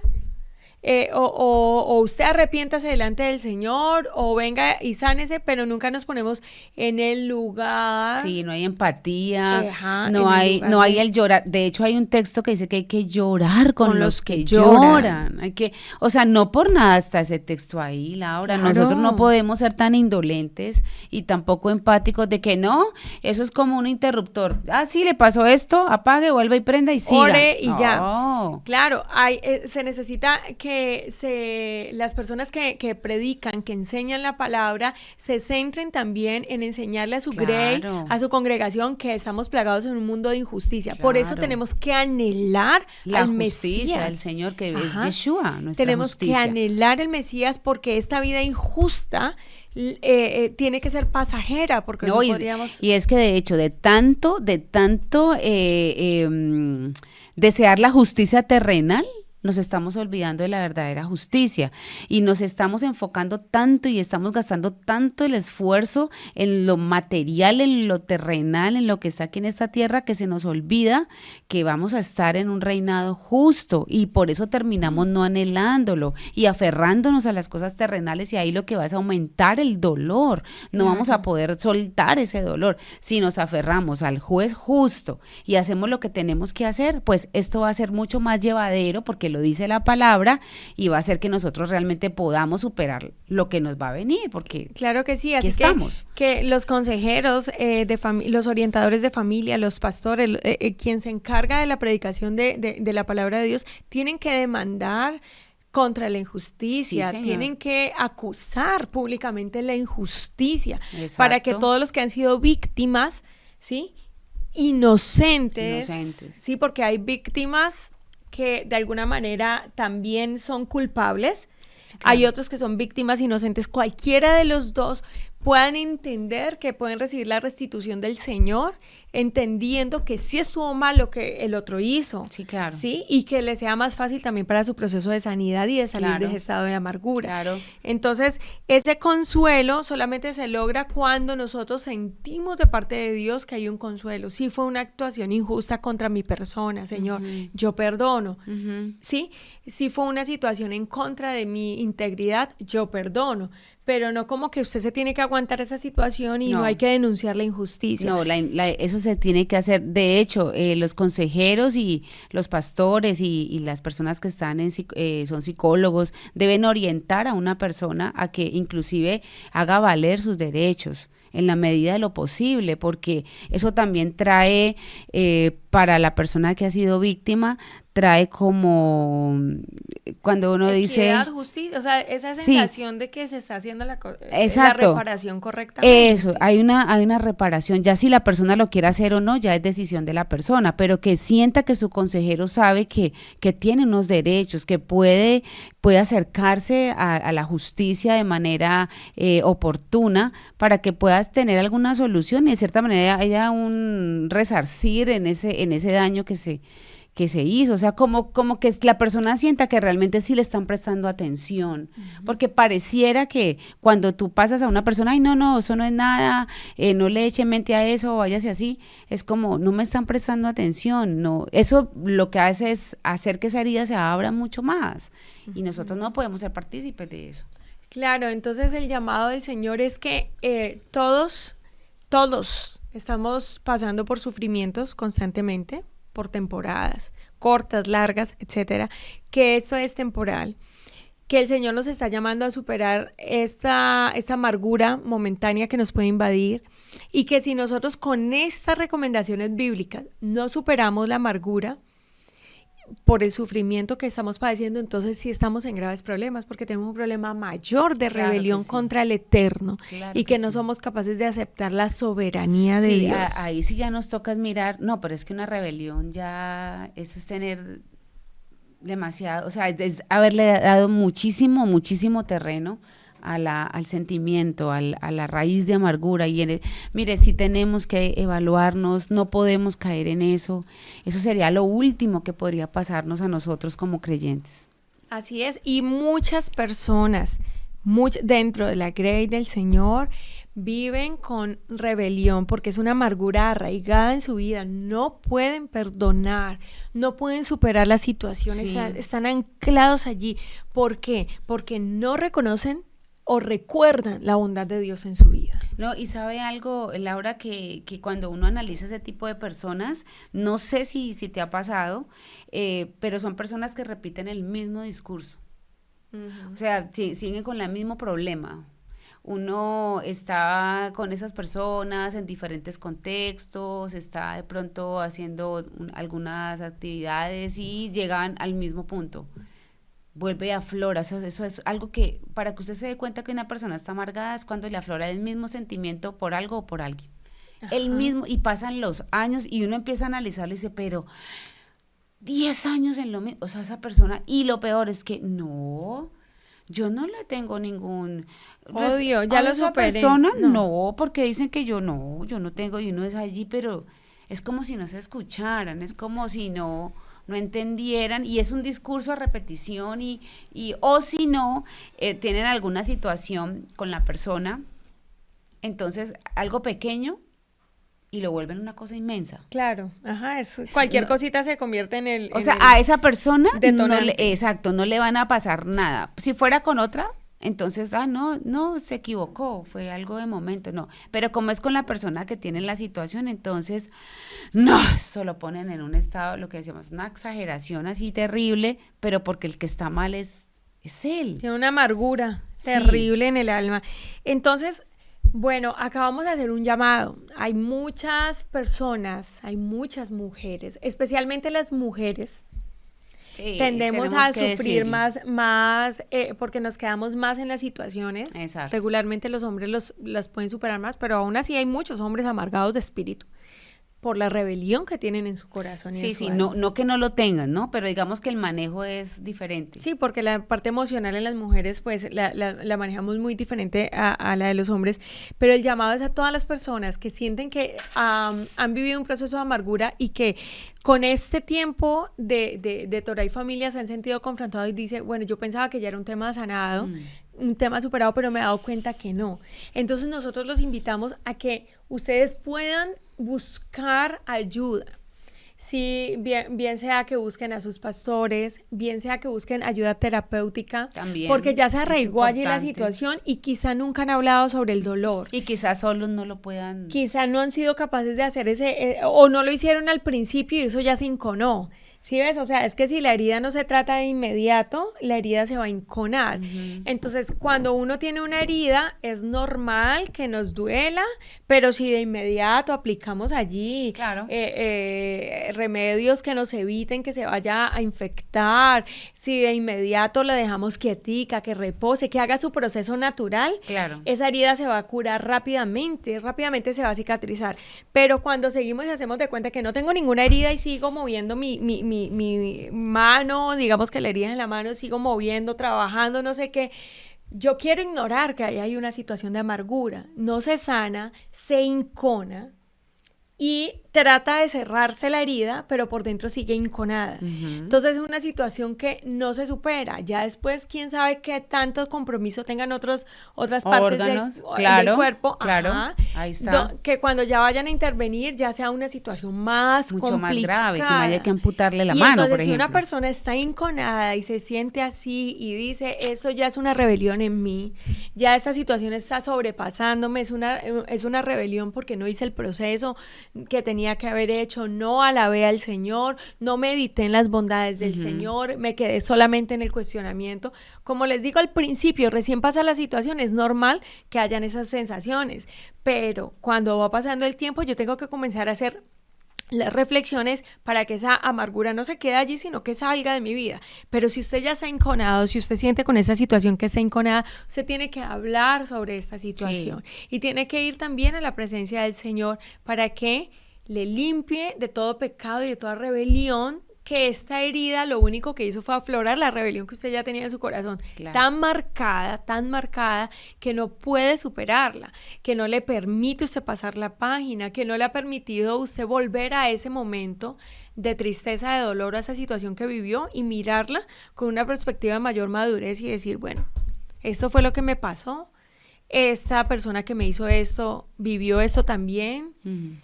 S2: O usted arrepiéntase delante del Señor o venga y sánese, pero nunca nos ponemos en el lugar.
S1: Sí, no hay empatía, no hay el llorar. De hecho, hay un texto que dice que hay que llorar con los que lloran. O sea, no por nada está ese texto ahí, Laura. Claro. Nosotros no podemos ser tan indolentes y tampoco empáticos de que no, eso es como un interruptor. Sí, le pasó esto, apague, vuelva y prenda y siga.
S2: Ore y ya. Claro, se necesita que las personas que predican, que enseñan la palabra, se centren también en enseñarle a su grey, a su congregación, que estamos plagados en un mundo de injusticia. Por eso tenemos que anhelar
S1: la
S2: al
S1: justicia
S2: Mesías.
S1: del Señor, que es Yeshua, nuestra
S2: tenemos
S1: justicia.
S2: Que anhelar el Mesías, porque esta vida injusta tiene que ser pasajera, porque no podríamos...
S1: Y es que de hecho, de tanto desear la justicia terrenal, nos estamos olvidando de la verdadera justicia y nos estamos enfocando tanto y estamos gastando tanto el esfuerzo en lo material, en lo terrenal, en lo que está aquí en esta tierra, que se nos olvida que vamos a estar en un reinado justo, y por eso terminamos no anhelándolo y aferrándonos a las cosas terrenales, y ahí lo que va es aumentar el dolor. No vamos a poder soltar ese dolor. Si nos aferramos al juez justo y hacemos lo que tenemos que hacer, pues esto va a ser mucho más llevadero, porque lo dice la palabra, y va a hacer que nosotros realmente podamos superar lo que nos va a venir, porque
S2: claro que sí, así
S1: estamos.
S2: Que los consejeros los orientadores de familia, los pastores, quien se encarga de la predicación de la palabra de Dios, tienen que demandar contra la injusticia, tienen que acusar públicamente la injusticia. Exacto. Para que todos los que han sido víctimas, ¿sí?, inocentes, sí, porque hay víctimas que de alguna manera también son culpables. Sí, claro. Hay otros que son víctimas inocentes. Cualquiera de los dos puedan entender que pueden recibir la restitución del Señor, entendiendo que sí estuvo mal lo que el otro hizo.
S1: Sí, claro.
S2: ¿Sí? Y que les sea más fácil también para su proceso de sanidad y de salir de ese estado de amargura.
S1: Claro.
S2: Entonces, ese consuelo solamente se logra cuando nosotros sentimos de parte de Dios que hay un consuelo. Si fue una actuación injusta contra mi persona, Señor, yo perdono. ¿Sí? Si fue una situación en contra de mi integridad, yo perdono. Pero no como que usted se tiene que aguantar esa situación y no hay que denunciar la injusticia.
S1: No, eso se tiene que hacer. De hecho, los consejeros y los pastores y las personas que están son psicólogos, deben orientar a una persona a que inclusive haga valer sus derechos en la medida de lo posible, porque eso también trae, para la persona que ha sido víctima, trae como cuando uno
S2: equidad,
S1: dice
S2: justicia, o sea, esa sensación de que se está haciendo la reparación correctamente.
S1: Eso, hay una reparación, ya si la persona lo quiere hacer o no, ya es decisión de la persona, pero que sienta que su consejero sabe que tiene unos derechos, que puede acercarse a la justicia de manera oportuna, para que puedas tener alguna solución y de cierta manera haya un resarcir en ese daño que que se hizo, o sea, como que la persona sienta que realmente sí le están prestando atención, porque pareciera que cuando tú pasas a una persona, ay, no, eso no es nada, no le eche mente a eso, váyase así, es como, no me están prestando atención, no, eso lo que hace es hacer que esa herida se abra mucho más, y nosotros no podemos ser partícipes de eso.
S2: Claro, entonces el llamado del Señor es que todos estamos pasando por sufrimientos constantemente, por temporadas, cortas, largas, etcétera, que esto es temporal, que el Señor nos está llamando a superar esta amargura momentánea que nos puede invadir y que si nosotros con estas recomendaciones bíblicas no superamos la amargura, por el sufrimiento que estamos padeciendo, entonces sí estamos en graves problemas porque tenemos un problema mayor de rebelión contra el Eterno y que no somos capaces de aceptar la soberanía de Dios.
S1: Ahí sí ya nos toca mirar, no, pero es que una rebelión ya, eso es tener demasiado, o sea, es haberle dado muchísimo terreno al sentimiento, a la raíz de amargura. Y mire, si tenemos que evaluarnos, no podemos caer en eso. Eso sería lo último que podría pasarnos a nosotros como creyentes.
S2: Así es, y muchas personas dentro de la grey del Señor viven con rebelión porque es una amargura arraigada en su vida, no pueden perdonar, no pueden superar las situaciones, están anclados allí. ¿Por qué? Porque no reconocen o recuerdan la bondad de Dios en su vida.
S1: No, y sabe algo, Laura, que cuando uno analiza ese tipo de personas, no sé si te ha pasado, pero son personas que repiten el mismo discurso. O sea, siguen con el mismo problema. Uno está con esas personas en diferentes contextos, está de pronto haciendo algunas actividades y llegan al mismo punto. Vuelve y aflora, eso es algo que, para que usted se dé cuenta que una persona está amargada, es cuando le aflora el mismo sentimiento por algo o por alguien. Ajá. El mismo, y pasan los años y uno empieza a analizarlo y dice, pero 10 años en lo mismo, o sea, esa persona, y lo peor es que no, yo no le tengo ningún
S2: odio, ya lo superé.
S1: Persona, no, porque dicen que yo no tengo, y uno es allí, pero es como si no se escucharan, es como si no entendieran, y es un discurso a repetición, o si no, tienen alguna situación con la persona, entonces algo pequeño, y lo vuelven una cosa inmensa.
S2: Claro, cualquier cosita se convierte en el...
S1: O sea, a esa persona, no le van a pasar nada. Si fuera con otra, entonces, no, se equivocó, fue algo de momento, no. Pero como es con la persona que tiene la situación, entonces, no, eso lo ponen en un estado, lo que decíamos, una exageración así terrible, pero porque el que está mal es él.
S2: Tiene una amargura terrible en el alma. Entonces, bueno, acabamos de hacer un llamado. Hay muchas personas, hay muchas mujeres, especialmente las mujeres, tendemos a sufrir más porque nos quedamos más en las situaciones.
S1: Exacto.
S2: Regularmente los hombres las pueden superar más, pero aún así hay muchos hombres amargados de espíritu por la rebelión que tienen en su corazón.
S1: No que no lo tengan, ¿no? Pero digamos que el manejo es diferente.
S2: Sí, porque la parte emocional en las mujeres, pues, la manejamos muy diferente a la de los hombres, pero el llamado es a todas las personas que sienten que han vivido un proceso de amargura y que con este tiempo de Torah y Familia se han sentido confrontados y dice, bueno, yo pensaba que ya era un tema sanado, un tema superado, pero me he dado cuenta que no. Entonces nosotros los invitamos a que ustedes puedan buscar ayuda. Sí, bien sea que busquen a sus pastores, bien sea que busquen ayuda terapéutica, también, porque ya se arraigó allí la situación y quizá nunca han hablado sobre el dolor.
S1: Y quizás solos no lo puedan.
S2: Quizá no han sido capaces de hacer o no lo hicieron al principio y eso ya se enconó. ¿Sí ves? O sea, es que si la herida no se trata de inmediato, la herida se va a enconar. Entonces, cuando uno tiene una herida, es normal que nos duela, pero si de inmediato aplicamos allí remedios que nos eviten que se vaya a infectar, si de inmediato la dejamos quietica, que repose, que haga su proceso natural, esa herida se va a curar rápidamente se va a cicatrizar. Pero cuando seguimos y hacemos de cuenta que no tengo ninguna herida y sigo moviendo mi mano, digamos que la herida en la mano, sigo moviendo, trabajando, no sé qué, yo quiero ignorar que ahí hay una situación de amargura, no se sana, se incona y trata de cerrarse la herida, pero por dentro sigue inconada. Entonces es una situación que no se supera. Ya después, quién sabe qué tanto compromiso tengan otras partes del cuerpo.
S1: Claro, ahí está.
S2: Que cuando ya vayan a intervenir, ya sea una situación mucho complicada.
S1: Más grave, que no haya que amputarle la mano,
S2: entonces,
S1: por ejemplo.
S2: Si una persona está inconada y se siente así y dice, eso ya es una rebelión en mí, ya esta situación está sobrepasándome, es una rebelión porque no hice el proceso que tenía que haber hecho, no alabé al Señor, no medité en las bondades del Señor, me quedé solamente en el cuestionamiento. Como les digo al principio, recién pasa la situación, es normal que hayan esas sensaciones, pero cuando va pasando el tiempo yo tengo que comenzar a hacer las reflexiones para que esa amargura no se quede allí, sino que salga de mi vida. Pero si usted ya está enconado, si usted siente con esa situación que está enconada, usted tiene que hablar sobre esta situación, y tiene que ir también a la presencia del Señor para que le limpie de todo pecado y de toda rebelión, que esta herida lo único que hizo fue aflorar la rebelión que usted ya tenía en su corazón, tan marcada, que no puede superarla, que no le permite usted pasar la página, que no le ha permitido usted volver a ese momento de tristeza, de dolor, a esa situación que vivió y mirarla con una perspectiva de mayor madurez y decir, bueno, esto fue lo que me pasó, esta persona que me hizo esto vivió esto también,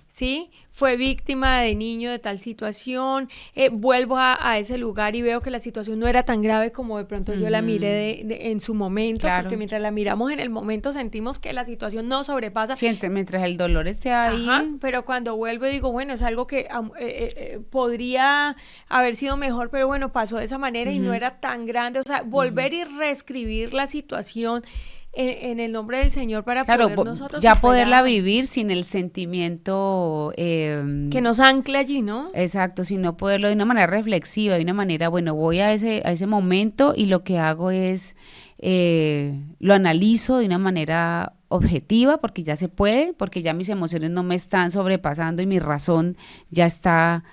S2: ¿sí? Fue víctima de niño de tal situación, vuelvo a ese lugar y veo que la situación no era tan grave como de pronto yo la miré en su momento, porque mientras la miramos en el momento sentimos que la situación no sobrepasa.
S1: Siente, mientras el dolor esté ahí.
S2: Pero cuando vuelvo y digo, bueno, es algo que podría haber sido mejor, pero bueno, pasó de esa manera y no era tan grande, o sea, volver y reescribir la situación en el nombre del Señor para poder nosotros
S1: ya poderla vivir sin el sentimiento
S2: que nos ancle allí, ¿no?
S1: Exacto, sino poderlo de una manera reflexiva, de una manera, bueno, voy a ese momento y lo que hago es lo analizo de una manera objetiva, porque ya se puede, porque ya mis emociones no me están sobrepasando y mi razón ya está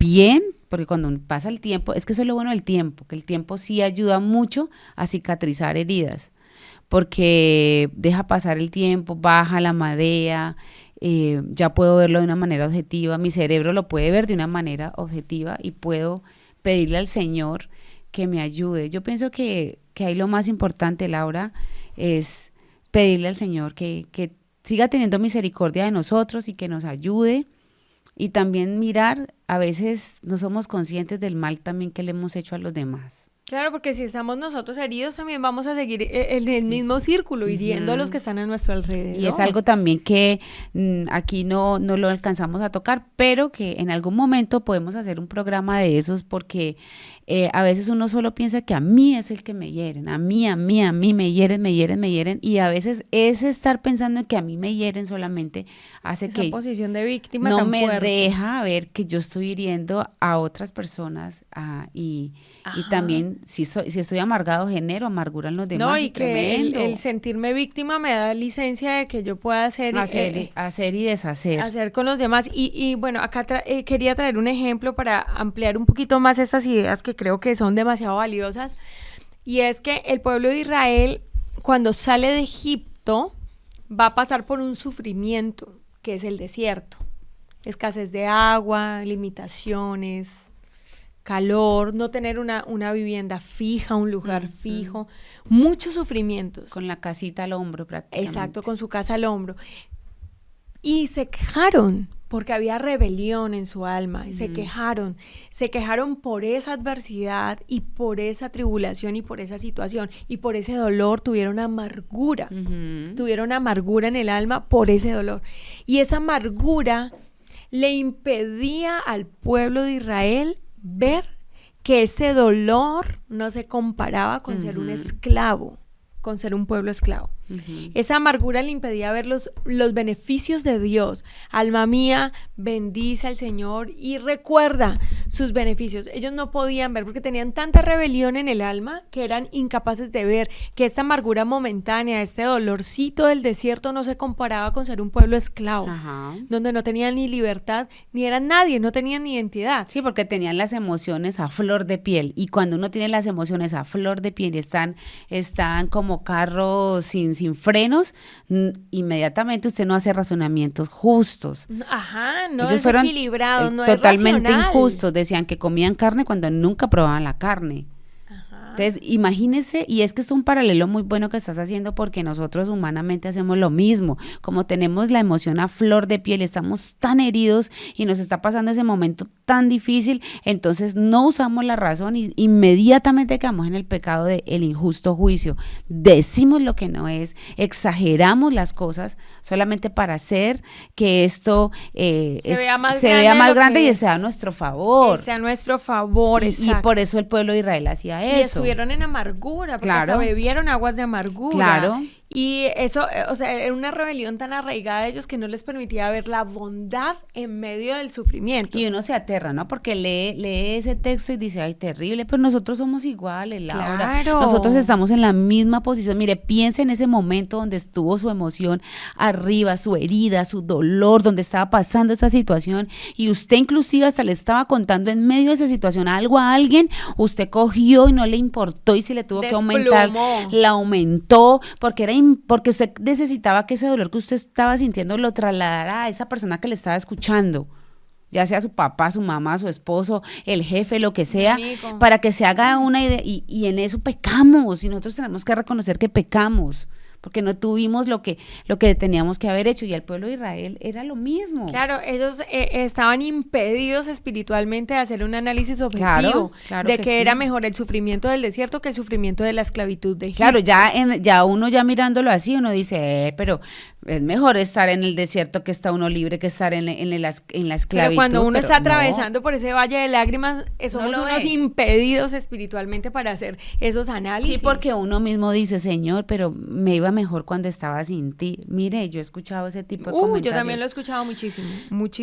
S1: bien, porque cuando pasa el tiempo, es que eso es lo bueno del tiempo, que el tiempo sí ayuda mucho a cicatrizar heridas, porque deja pasar el tiempo, baja la marea, ya puedo verlo de una manera objetiva, mi cerebro lo puede ver de una manera objetiva y puedo pedirle al Señor que me ayude. Yo pienso que ahí lo más importante, Laura, es pedirle al Señor que siga teniendo misericordia de nosotros y que nos ayude, y también mirar, a veces no somos conscientes del mal también que le hemos hecho a los demás.
S2: Claro, porque si estamos nosotros heridos, también vamos a seguir en el mismo círculo, hiriendo a los que están a nuestro alrededor.
S1: Y es algo también que aquí no lo alcanzamos a tocar, pero que en algún momento podemos hacer un programa de esos, porque a veces uno solo piensa que a mí es el que me hieren, a mí me hieren, y a veces ese estar pensando en que a mí me hieren solamente hace
S2: esa
S1: que
S2: posición de víctima
S1: no
S2: tan
S1: me
S2: fuerte
S1: deja ver que yo estoy hiriendo a otras personas, y también si estoy amargado genero amargura en los demás.
S2: No, y que el sentirme víctima me da licencia de que yo pueda hacer
S1: y deshacer.
S2: Hacer con los demás. Y bueno, acá quería traer un ejemplo para ampliar un poquito más estas ideas que creo que son demasiado valiosas. Y es que el pueblo de Israel, cuando sale de Egipto, va a pasar por un sufrimiento, que es el desierto. Escasez de agua, limitaciones, calor, no tener una vivienda fija, un lugar fijo, muchos sufrimientos.
S1: Con la casita al hombro prácticamente.
S2: Exacto, con su casa al hombro. Y se quejaron porque había rebelión en su alma, se quejaron por esa adversidad y por esa tribulación y por esa situación y por ese dolor, tuvieron amargura en el alma por ese dolor. Y esa amargura le impedía al pueblo de Israel ver que ese dolor no se comparaba con ser un esclavo, con ser un pueblo esclavo. Esa amargura le impedía ver los beneficios de Dios. Alma mía, bendice al Señor y recuerda sus beneficios. Ellos no podían ver porque tenían tanta rebelión en el alma que eran incapaces de ver que esta amargura momentánea, este dolorcito del desierto no se comparaba con ser un pueblo esclavo, donde no tenían ni libertad, ni eran nadie, no tenían ni identidad.
S1: Sí, porque tenían las emociones a flor de piel, y cuando uno tiene las emociones a flor de piel, están como carros sin sin frenos, inmediatamente usted no hace razonamientos justos.
S2: Ajá, no
S1: Ellos fueron
S2: desequilibrados, no
S1: totalmente
S2: es racional.
S1: injustos, decían que comían carne cuando nunca probaban la carne. Entonces, imagínese, y es que es un paralelo muy bueno que estás haciendo porque nosotros humanamente hacemos lo mismo, como tenemos la emoción a flor de piel, estamos tan heridos y nos está pasando ese momento tan difícil, entonces no usamos la razón y inmediatamente quedamos en el pecado del injusto juicio, decimos lo que no es, exageramos las cosas solamente para hacer que esto se vea más grande y sea a nuestro favor.
S2: Sea a nuestro favor,
S1: y por eso el pueblo de Israel hacía eso.
S2: Estuvieron en amargura, porque
S1: claro,
S2: hasta bebieron aguas de amargura.
S1: Claro.
S2: Y eso, o sea, era una rebelión tan arraigada de ellos que no les permitía ver la bondad en medio del sufrimiento.
S1: Y uno se aterra, ¿no? Porque lee ese texto y dice, ay, terrible, pero nosotros somos iguales, Laura.
S2: Claro.
S1: Nosotros estamos en la misma posición. Mire, piense en ese momento donde estuvo su emoción arriba, su herida, su dolor, donde estaba pasando esa situación y usted inclusive hasta le estaba contando en medio de esa situación algo a alguien, usted cogió y no le importó y si le tuvo que aumentar, la aumentó, porque usted necesitaba que ese dolor que usted estaba sintiendo lo trasladara a esa persona que le estaba escuchando, ya sea su papá, su mamá, su esposo, el jefe, lo que sea, para que se haga una idea, y en eso pecamos, y nosotros tenemos que reconocer que pecamos, porque no tuvimos lo que teníamos que haber hecho, y el pueblo de Israel era lo mismo.
S2: Claro, ellos estaban impedidos espiritualmente de hacer un análisis objetivo,
S1: claro
S2: de que
S1: sí.
S2: era mejor el sufrimiento del desierto que el sufrimiento de la esclavitud de Egipto.
S1: Claro, ya uno ya mirándolo así, uno dice, pero es mejor estar en el desierto que está uno libre que estar en la esclavitud.
S2: Pero cuando uno está atravesando por ese valle de lágrimas, somos unos impedidos espiritualmente para hacer esos análisis.
S1: Sí, porque uno mismo dice, Señor, pero me iba mejor cuando estaba sin ti. Mire, yo he escuchado ese tipo de comentarios.
S2: Yo también lo he escuchado muchísimo.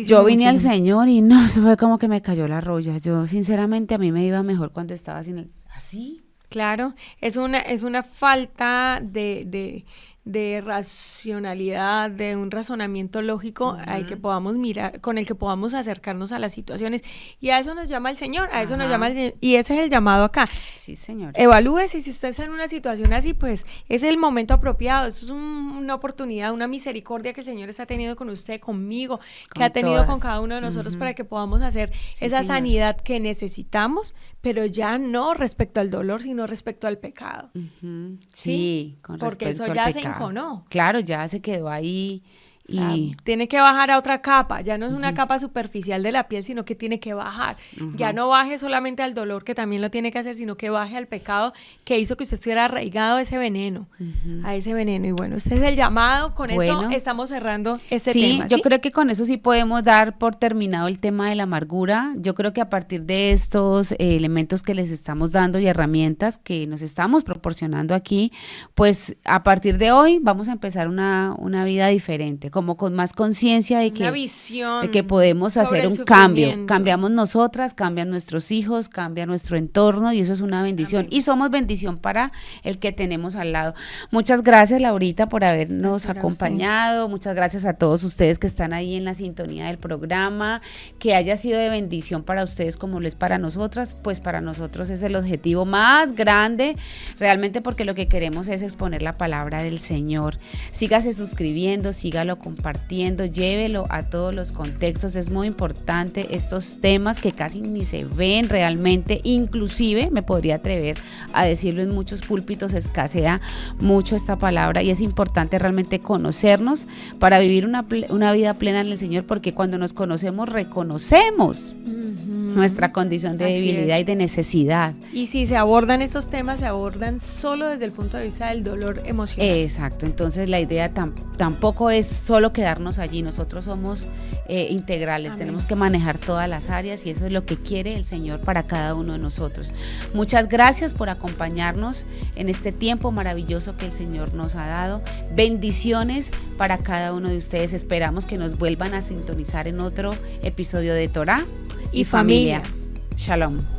S1: Yo vine al Señor y no, eso fue como que me cayó la roya. Yo, sinceramente, a mí me iba mejor cuando estaba sin él. ¿Así?
S2: Claro, es una falta de racionalidad, de un razonamiento lógico al que podamos mirar, con el que podamos acercarnos a las situaciones, y a eso nos llama el Señor, a eso nos llama y ese es el llamado acá.
S1: Sí, Señor.
S2: Evalúese, si usted está en una situación así, pues es el momento apropiado, eso es una oportunidad, una misericordia que el Señor está teniendo con usted, conmigo, que ha tenido con cada uno de nosotros para que podamos hacer esa sanidad que necesitamos, pero ya no respecto al dolor, sino respecto al pecado.
S1: Sí, con
S2: porque
S1: respecto
S2: eso
S1: al
S2: ya
S1: pecado.
S2: se enconó.
S1: Claro, ya se quedó ahí.
S2: O sea, tiene que bajar a otra capa, ya no es una capa superficial de la piel, sino que tiene que bajar. Ya no baje solamente al dolor, que también lo tiene que hacer, sino que baje al pecado que hizo que usted estuviera arraigado a ese veneno, Y bueno, este es el llamado, con eso estamos cerrando este tema.
S1: Yo creo que con eso sí podemos dar por terminado el tema de la amargura. Yo creo que a partir de estos elementos que les estamos dando y herramientas que nos estamos proporcionando aquí, pues a partir de hoy vamos a empezar una vida diferente, como con más conciencia de
S2: una visión
S1: de que podemos hacer un cambio. Cambiamos nosotras, cambian nuestros hijos, cambia nuestro entorno y eso es una bendición. Amén. Y somos bendición para el que tenemos al lado. Muchas gracias, Laurita, por habernos acompañado. Muchas gracias a todos ustedes que están ahí en la sintonía del programa. Que haya sido de bendición para ustedes como lo es para nosotras. Pues para nosotros es el objetivo más grande, realmente, porque lo que queremos es exponer la palabra del Señor. Sígase suscribiendo, sígalo compartiendo, llévelo a todos los contextos, es muy importante estos temas que casi ni se ven realmente, inclusive me podría atrever a decirlo, en muchos púlpitos escasea mucho esta palabra y es importante realmente conocernos para vivir una vida plena en el Señor, porque cuando nos conocemos reconocemos nuestra condición de debilidad y de necesidad.
S2: Y si se abordan estos temas, se abordan solo desde el punto de vista del dolor emocional.
S1: Exacto, entonces la idea tampoco es solo quedarnos allí, nosotros somos integrales. Amén. Tenemos que manejar todas las áreas y eso es lo que quiere el Señor para cada uno de nosotros. Muchas gracias por acompañarnos en este tiempo maravilloso que el Señor nos ha dado. Bendiciones para cada uno de ustedes, esperamos que nos vuelvan a sintonizar en otro episodio de Torá y Familia. Shalom.